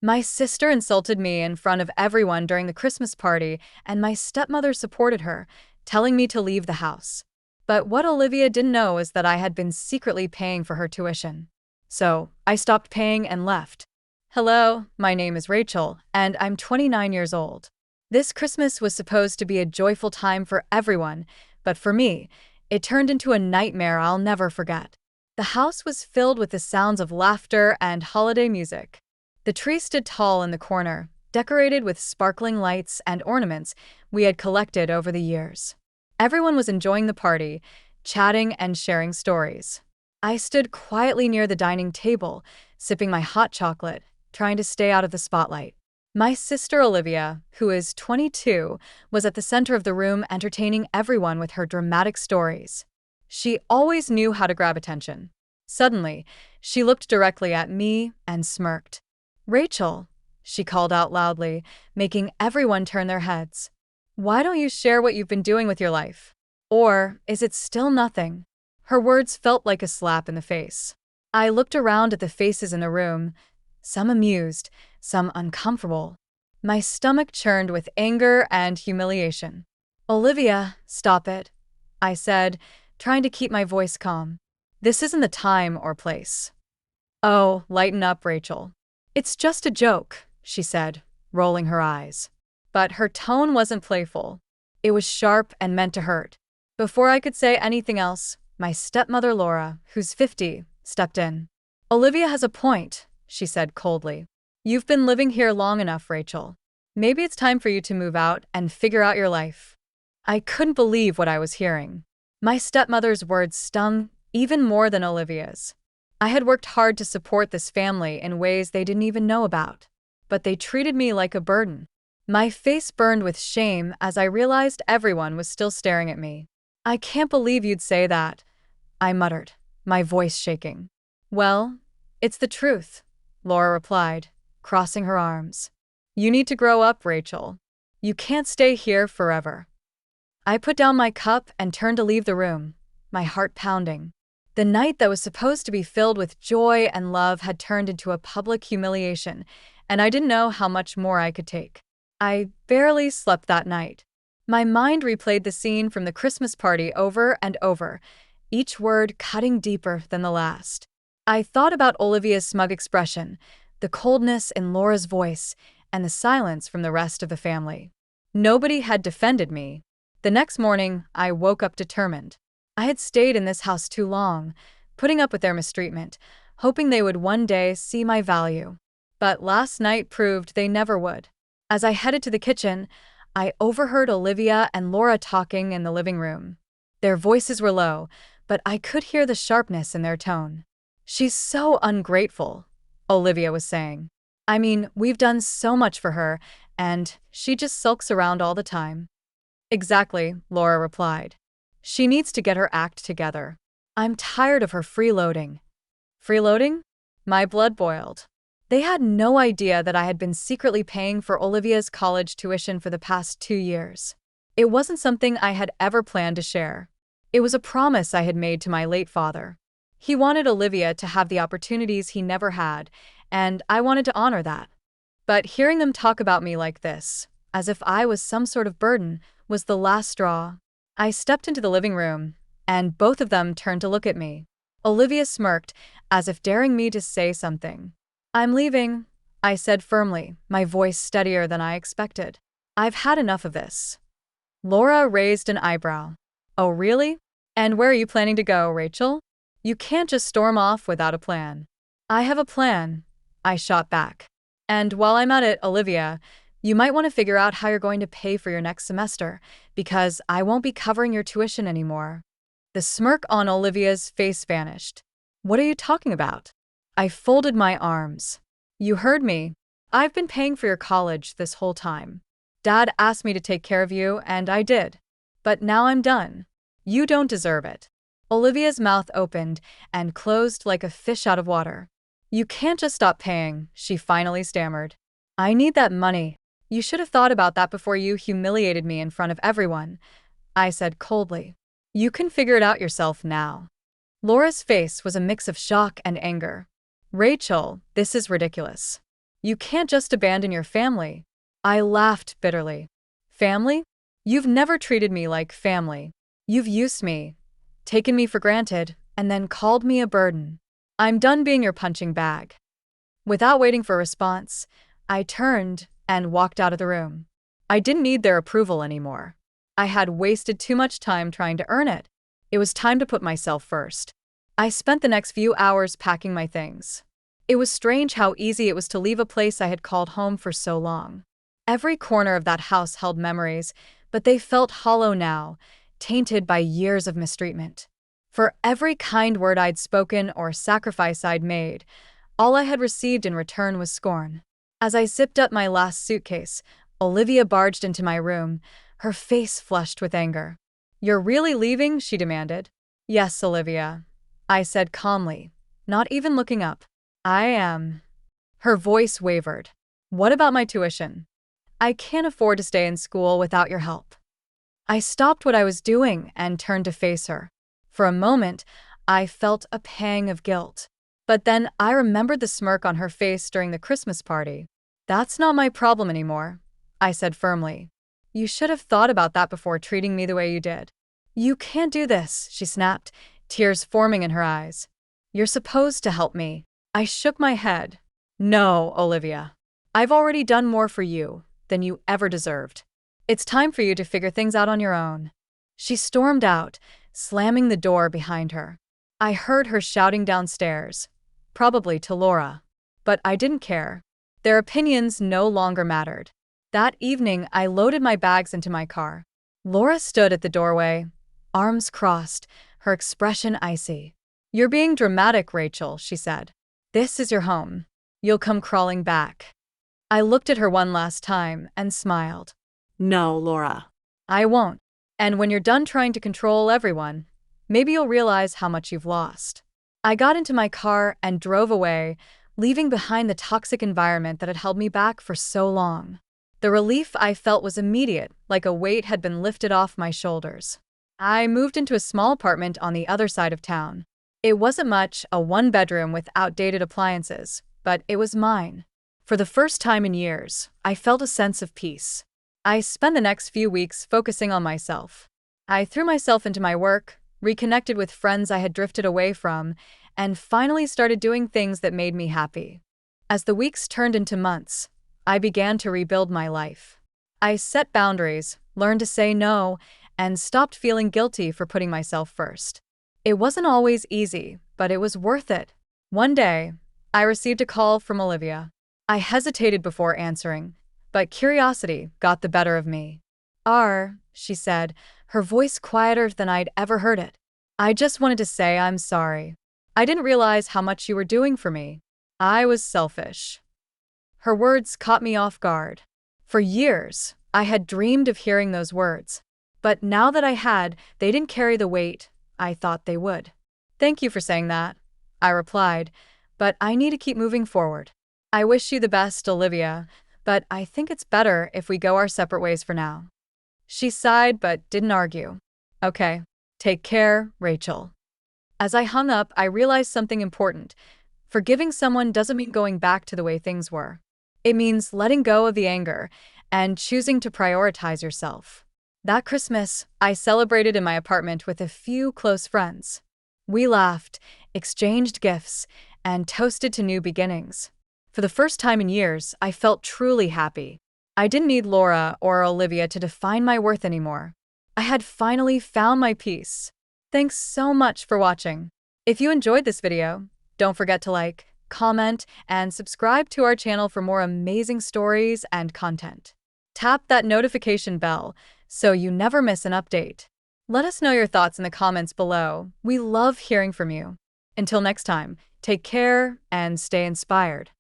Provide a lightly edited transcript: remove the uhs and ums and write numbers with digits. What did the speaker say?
My sister insulted me in front of everyone during the Christmas party, and my stepmother supported her, telling me to leave the house. But what Olivia didn't know is that I had been secretly paying for her tuition. So, I stopped paying and left. Hello, my name is Rachel, and I'm 29 years old. This Christmas was supposed to be a joyful time for everyone, but for me, it turned into a nightmare I'll never forget. The house was filled with the sounds of laughter and holiday music. The tree stood tall in the corner, decorated with sparkling lights and ornaments we had collected over the years. Everyone was enjoying the party, chatting and sharing stories. I stood quietly near the dining table, sipping my hot chocolate, trying to stay out of the spotlight. My sister Olivia, who is 22, was at the center of the room entertaining everyone with her dramatic stories. She always knew how to grab attention. Suddenly, she looked directly at me and smirked. "Rachel," she called out loudly, making everyone turn their heads. "Why don't you share what you've been doing with your life? Or is it still nothing?" Her words felt like a slap in the face. I looked around at the faces in the room, some amused, some uncomfortable. My stomach churned with anger and humiliation. "Olivia, stop it," I said, trying to keep my voice calm. "This isn't the time or place." "Oh, lighten up, Rachel. It's just a joke," she said, rolling her eyes. But her tone wasn't playful. It was sharp and meant to hurt. Before I could say anything else, my stepmother Laura, who's 50, stepped in. "Olivia has a point," she said coldly. "You've been living here long enough, Rachel. Maybe it's time for you to move out and figure out your life." I couldn't believe what I was hearing. My stepmother's words stung even more than Olivia's. I had worked hard to support this family in ways they didn't even know about, but they treated me like a burden. My face burned with shame as I realized everyone was still staring at me. "I can't believe you'd say that," I muttered, my voice shaking. "Well, it's the truth," Laura replied, crossing her arms. "You need to grow up, Rachel. You can't stay here forever." I put down my cup and turned to leave the room, my heart pounding. The night that was supposed to be filled with joy and love had turned into a public humiliation, and I didn't know how much more I could take. I barely slept that night. My mind replayed the scene from the Christmas party over and over, each word cutting deeper than the last. I thought about Olivia's smug expression, the coldness in Laura's voice, and the silence from the rest of the family. Nobody had defended me. The next morning, I woke up determined. I had stayed in this house too long, putting up with their mistreatment, hoping they would one day see my value. But last night proved they never would. As I headed to the kitchen, I overheard Olivia and Laura talking in the living room. Their voices were low, but I could hear the sharpness in their tone. "She's so ungrateful," Olivia was saying. "I mean, we've done so much for her, and she just sulks around all the time." "Exactly," Laura replied. "She needs to get her act together. I'm tired of her freeloading." Freeloading? My blood boiled. They had no idea that I had been secretly paying for Olivia's college tuition for the past 2 years. It wasn't something I had ever planned to share. It was a promise I had made to my late father. He wanted Olivia to have the opportunities he never had, and I wanted to honor that. But hearing them talk about me like this, as if I was some sort of burden, was the last straw. I stepped into the living room, and both of them turned to look at me. Olivia smirked, as if daring me to say something. "I'm leaving," I said firmly, my voice steadier than I expected. "I've had enough of this." Laura raised an eyebrow. "Oh, really? And where are you planning to go, Rachel? You can't just storm off without a plan." "I have a plan," I shot back. "And while I'm at it, Olivia, you might want to figure out how you're going to pay for your next semester, because I won't be covering your tuition anymore." The smirk on Olivia's face vanished. "What are you talking about?" I folded my arms. "You heard me. I've been paying for your college this whole time. Dad asked me to take care of you, and I did. But now I'm done. You don't deserve it." Olivia's mouth opened and closed like a fish out of water. "You can't just stop paying," she finally stammered. "I need that money. You should have thought about that before you humiliated me in front of everyone," I said coldly. "You can figure it out yourself now." Laura's face was a mix of shock and anger. "Rachel, this is ridiculous. You can't just abandon your family. I laughed bitterly. Family? You've never treated me like family. You've used me, taken me for granted, and then called me a burden. I'm done being your punching bag. Without waiting for a response, I turned and walked out of the room. I didn't need their approval anymore. I had wasted too much time trying to earn it. It was time to put myself first. I spent the next few hours packing my things. It was strange how easy it was to leave a place I had called home for so long. Every corner of that house held memories, but they felt hollow now, tainted by years of mistreatment. For every kind word I'd spoken or sacrifice I'd made, all I had received in return was scorn. As I zipped up my last suitcase, Olivia barged into my room, her face flushed with anger. "You're really leaving?" she demanded. "Yes, Olivia," I said calmly, not even looking up. "I am." Her voice wavered. "What about my tuition? I can't afford to stay in school without your help." I stopped what I was doing and turned to face her. For a moment, I felt a pang of guilt. But then I remembered the smirk on her face during the Christmas party. "That's not my problem anymore," I said firmly. "You should have thought about that before treating me the way you did." "You can't do this," she snapped, tears forming in her eyes. "You're supposed to help me." I shook my head. "No, Olivia. I've already done more for you than you ever deserved. It's time for you to figure things out on your own." She stormed out, slamming the door behind her. I heard her shouting downstairs, probably to Laura. But I didn't care. Their opinions no longer mattered. That evening, I loaded my bags into my car. Laura stood at the doorway, arms crossed, her expression icy. "You're being dramatic, Rachel," she said. "This is your home. You'll come crawling back." I looked at her one last time and smiled. No, Laura. "I won't. And when you're done trying to control everyone, maybe you'll realize how much you've lost." I got into my car and drove away, leaving behind the toxic environment that had held me back for so long. The relief I felt was immediate, like a weight had been lifted off my shoulders. I moved into a small apartment on the other side of town. It wasn't much, a one-bedroom with outdated appliances, but it was mine. For the first time in years, I felt a sense of peace. I spent the next few weeks focusing on myself. I threw myself into my work, reconnected with friends I had drifted away from, and finally started doing things that made me happy. As the weeks turned into months, I began to rebuild my life. I set boundaries, learned to say no, and stopped feeling guilty for putting myself first. It wasn't always easy, but it was worth it. One day, I received a call from Olivia. I hesitated before answering, but curiosity got the better of me. She said, her voice quieter than I'd ever heard it. "I just wanted to say I'm sorry. I didn't realize how much you were doing for me. I was selfish." Her words caught me off guard. For years, I had dreamed of hearing those words. But now that I had, they didn't carry the weight I thought they would. "Thank you for saying that," I replied, "but I need to keep moving forward. I wish you the best, Olivia, but I think it's better if we go our separate ways for now." She sighed but didn't argue. "Okay. Take care, Rachel." As I hung up, I realized something important. Forgiving someone doesn't mean going back to the way things were. It means letting go of the anger and choosing to prioritize yourself. That Christmas, I celebrated in my apartment with a few close friends. We laughed, exchanged gifts, and toasted to new beginnings. For the first time in years, I felt truly happy. I didn't need Laura or Olivia to define my worth anymore. I had finally found my peace. Thanks so much for watching. If you enjoyed this video, don't forget to like, comment, and subscribe to our channel for more amazing stories and content. Tap that notification bell so you never miss an update. Let us know your thoughts in the comments below. We love hearing from you. Until next time, take care and stay inspired.